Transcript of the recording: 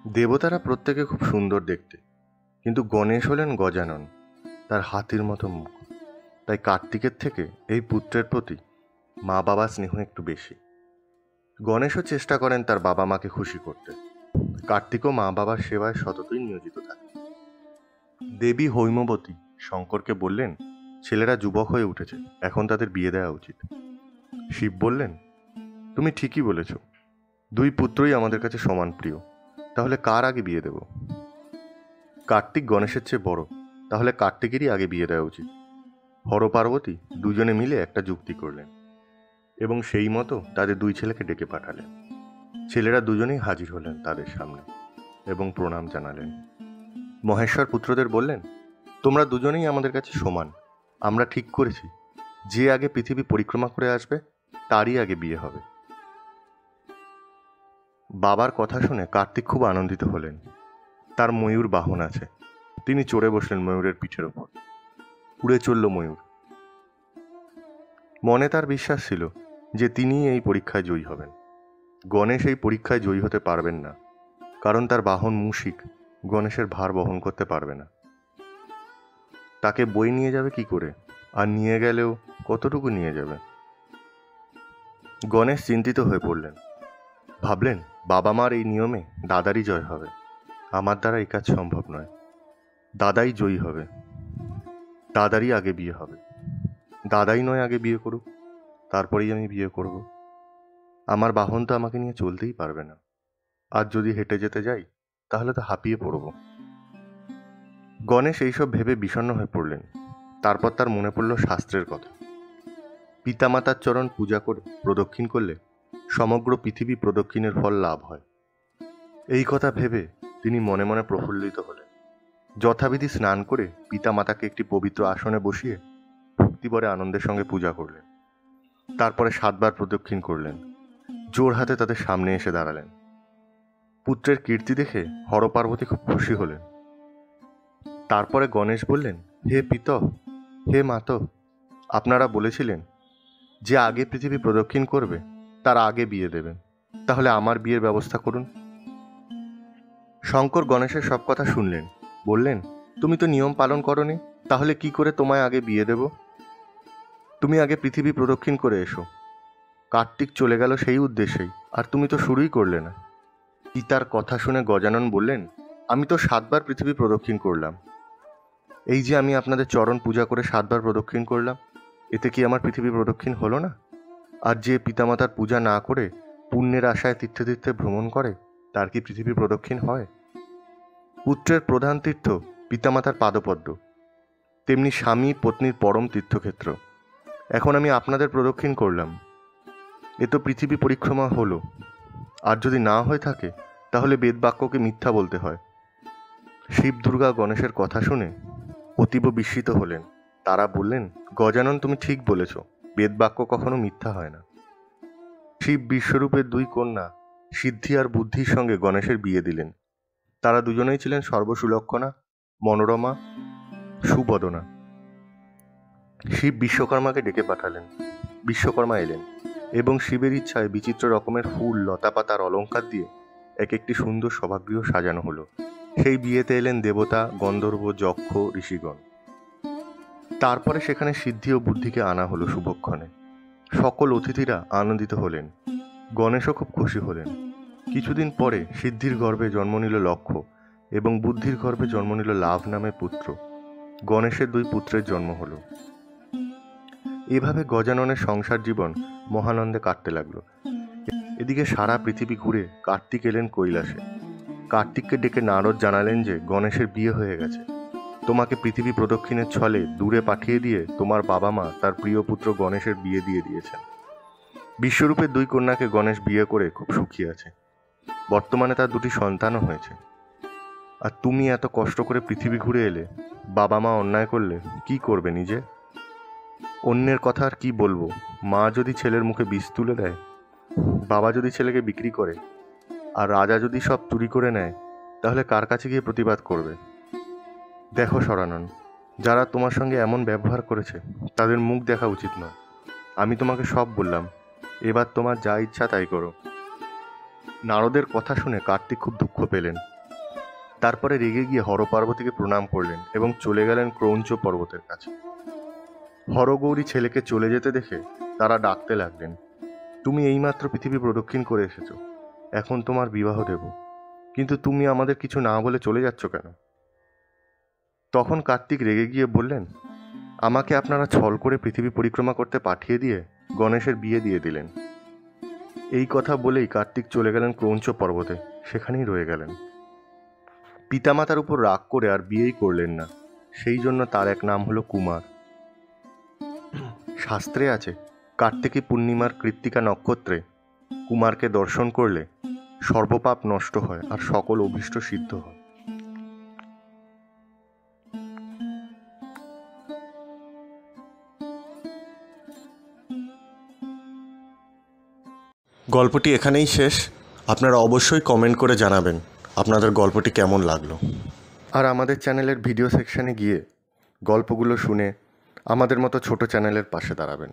দেবতারা প্রত্যেকে খুব সুন্দর দেখতে, কিন্তু গণেশ হলেন গজানন। তার হাতির মতো মুখ। তাই কার্তিকের থেকে এই পুত্রের প্রতি মা বাবার স্নেহ একটু বেশি। গণেশও চেষ্টা করেন তার বাবা মাকে খুশি করতে। কার্তিকও মা বাবার সেবায় সততই নিয়োজিত থাকে। দেবী হৈমবতী শঙ্করকে বললেন, ছেলেরা যুবক হয়ে উঠেছে, এখন তাদের বিয়ে দেওয়া উচিত। শিব বললেন, তুমি ঠিকই বলেছ, দুই পুত্রই আমাদের কাছে সমান প্রিয়, তাহলে কার আগে বিয়ে দেব? কার্তিক গণেশের চেয়ে বড়, তাহলে কার্তিকেরই আগে বিয়ে দেওয়া উচিত। হর পার্বতী দুজনে মিলে একটা যুক্তি করলেন এবং সেই মতো তাদের দুই ছেলেকে ডেকে পাঠালেন। ছেলেরা দুজনেই হাজির হলেন তাদের সামনে এবং প্রণাম জানালেন। মহেশ্বর পুত্রদের বললেন, তোমরা দুজনেই আমাদের কাছে সমান। আমরা ঠিক করেছি, যে আগে পৃথিবী পরিক্রমা করে আসবে তারই আগে বিয়ে হবে। বাবার কথা শুনে কার্তিক খুব আনন্দিত হলেন। তার ময়ূর বাহন আছে, তিনি চড়ে বসলেন ময়ূরের পিঠের ওপর। উড়ে চলল ময়ূর। মনে তার বিশ্বাস ছিল যে তিনিই এই পরীক্ষায় জয়ী হবেন। গণেশ এই পরীক্ষায় জয়ী হতে পারবেন না, কারণ তার বাহন মূষিক গণেশের ভার বহন করতে পারবে না। তাকে বই নিয়ে যাবে কি করে, আর নিয়ে গেলেও কতটুকু নিয়ে যাবে? গণেশ চিন্তিত হয়ে পড়লেন। ভাবলেন, বাবা মার এই নিয়মে দাদারই জয় হবে, আমার দ্বারা এই কাজ সম্ভব নয়। দাদাই জয়ী হবে, দাদারই আগে বিয়ে হবে। দাদাই নয় আগে বিয়ে করুক, তারপরেই আমি বিয়ে করব। আমার বাহন তো আমাকে নিয়ে চলতেই পারবে না, আর যদি হেঁটে যেতে যাই তাহলে তো হাঁপিয়ে পড়ব। গণেশ এইসব ভেবে বিষণ্ণ হয়ে পড়লেন। তারপর তার মনে পড়ল শাস্ত্রের কথা। পিতামাতার চরণ পূজা করে প্রদক্ষিণ করলে সমগ্র পৃথিবী প্রদক্ষিণের ফল লাভ হয়। এই কথা ভেবে তিনি মনে মনে প্রফুল্লিত হলেন। যথাবিধি স্নান করে পিতামাতাকে একটি পবিত্র আসনে বসিয়ে ভক্তিভরে আনন্দের সঙ্গে পূজা করলেন। তারপরে 7 বার প্রদক্ষিণ করলেন। জোর হাতে তাদের সামনে এসে দাঁড়ালেন। পুত্রের কীর্তি দেখে হর পার্বতী খুব খুশি হলেন। তারপরে গণেশ বললেন, হে পিত, হে মাত, আপনারা বলেছিলেন যে আগে পৃথিবী প্রদক্ষিণ করবে তার আগে বিয়ে দেবেন, তাহলে আমার বিয়ের ব্যবস্থা করুন। শঙ্কর গণেশের সব কথা শুনলেন। বললেন, তুমি তো নিয়ম পালন করনি, তাহলে কি করে তোমায় আগে বিয়ে দেব? তুমি আগে পৃথিবী প্রদক্ষিণ করে এসো। কার্তিক চলে গেল সেই উদ্দেশ্যেই, আর তুমি তো শুরুই করলে না। পিতার কথা শুনে গজানন বললেন, আমি তো 7 বার পৃথিবী প্রদক্ষিণ করলাম। এই যে আমি আপনাদের চরণ পূজা করে 7 বার প্রদক্ষিণ করলাম, এতে কি আমার পৃথিবী প্রদক্ষিণ হলো না? আর যে পিতামাতার পূজা না করে পুণ্যের আশায় তীর্থে তীর্থে ভ্রমণ করে, তার কি পৃথিবী প্রদক্ষিণ হয়? পুত্রের প্রধান তীর্থ পিতামাতার পাদপদ্ম, তেমনি স্বামী পত্নীর পরম তীর্থক্ষেত্র। এখন আমি আপনাদের প্রদক্ষিণ করলাম, এ তো পৃথিবী পরিক্রমা হলো। আর যদি না হয়ে থাকে তাহলে বেদবাক্যকে মিথ্যা বলতে হয়। শিব দুর্গা গণেশের কথা শুনে অতীব বিস্মিত হলেন। তারা বললেন, গজানন, তুমি ঠিক বলেছ, বেদবাক্য কখনো মিথ্যা হয় না। শিব বিশ্বরূপের 2 কন্যা সিদ্ধি আর বুদ্ধির সঙ্গে গণেশের বিয়ে দিলেন। তারা দুজনেই ছিলেন সর্বসুলক্ষণা, মনোরমা, সুবদনা। শিব বিশ্বকর্মাকে ডেকে পাঠালেন। বিশ্বকর্মা এলেন এবং শিবের ইচ্ছায় বিচিত্র রকমের ফুল, লতাপাতার অলঙ্কার দিয়ে এক একটি সুন্দর সভাগৃহ সাজানো হলো। সেই বিয়েতে এলেন দেবতা, গন্ধর্ব, যক্ষ, ঋষিগণ। তারপরে সেখানে সিদ্ধি ও বুদ্ধিকে আনা হলো শুভক্ষণে। সকল অতিথিরা আনন্দিত হলেন। গণেশও খুব খুশি হলেন। কিছুদিন পরে সিদ্ধির গর্ভে জন্ম নিল লক্ষ্য এবং বুদ্ধির গর্ভে জন্ম নিল লাভ নামে পুত্র। গণেশের 2 পুত্রের জন্ম হলো। এভাবে গজাননের সংসার জীবন মহানন্দে কাটতে লাগলো। এদিকে সারা পৃথিবী ঘুরে কার্তিক এলেন কৈলাসে। কার্তিককে ডেকে নারদ জানালেন যে গণেশের বিয়ে হয়ে গেছে। তোমাকে পৃথিবী প্রদক্ষিণের ছলে দূরে পাঠিয়ে দিয়ে তোমার বাবা মা তার প্রিয় পুত্র গণেশের বিয়ে দিয়ে দিয়েছেন। বিশ্বরূপের 2 কন্যাকে গণেশ বিয়ে করে খুব সুখী আছে। বর্তমানে তার 2টি সন্তানও হয়েছে। আর তুমি এত কষ্ট করে পৃথিবী ঘুরে এলে, বাবা মা অন্যায় করলে কি করবে নিজে? অন্যের কথা আর কি বলবো, মা যদি ছেলের মুখে বিষ তুলে দেয়, বাবা যদি ছেলেকে বিক্রি করে, আর রাজা যদি সব চুরি করে নেয়, তাহলে কার কাছে গিয়ে প্রতিবাদ করবে? দেখো সরানন, যারা তোমার সঙ্গে এমন ব্যবহার করেছে তাদের মুখ দেখা উচিত নয়। আমি তোমাকে সব বললাম, এবার তোমার যা ইচ্ছা তাই করো। নারদের কথা শুনে কার্তিক খুব দুঃখ পেলেন। তারপরে রেগে গিয়ে হর পার্বতীকে প্রণাম করলেন এবং চলে গেলেন ক্রৌঞ্চ পর্বতের কাছে। হরগৌরী ছেলেকে চলে যেতে দেখে তারা ডাকতে লাগলেন, তুমি এইমাত্র পৃথিবী প্রদক্ষিণ করে এসেছো, এখন তোমার বিবাহ দেব, কিন্তু তুমি আমাদের কিছু না বলে চলে যাচ্ছ কেন? তখন কার্তিক রেগে গিয়ে বললেন, আমাকে আপনারা ছল করে পৃথিবী পরিক্রমা করতে পাঠিয়ে দিয়ে গণেশের বিয়ে দিয়ে দিলেন। এই কথা বলেই কার্তিক চলে গেলেন ক্রৌঞ্চ পর্বতে, সেখানেই রয়ে গেলেন। পিতামাতার উপর রাগ করে আর বিয়েই করলেন না, সেই জন্য তার এক নাম হলো কুমার। শাস্ত্রে আছে, কার্তিকী পূর্ণিমার কৃত্তিকা নক্ষত্রে কুমারকে দর্শন করলে সর্বপাপ নষ্ট হয় আর সকল অভীষ্ট সিদ্ধ হয়। গল্পটি এখানেই শেষ। আপনারা অবশ্যই কমেন্ট করে জানাবেন আপনাদের গল্পটি কেমন লাগলো। আর আমাদের চ্যানেলের ভিডিও সেকশানে গিয়ে গল্পগুলো শুনে আমাদের মতো ছোট চ্যানেলের পাশে দাঁড়াবেন।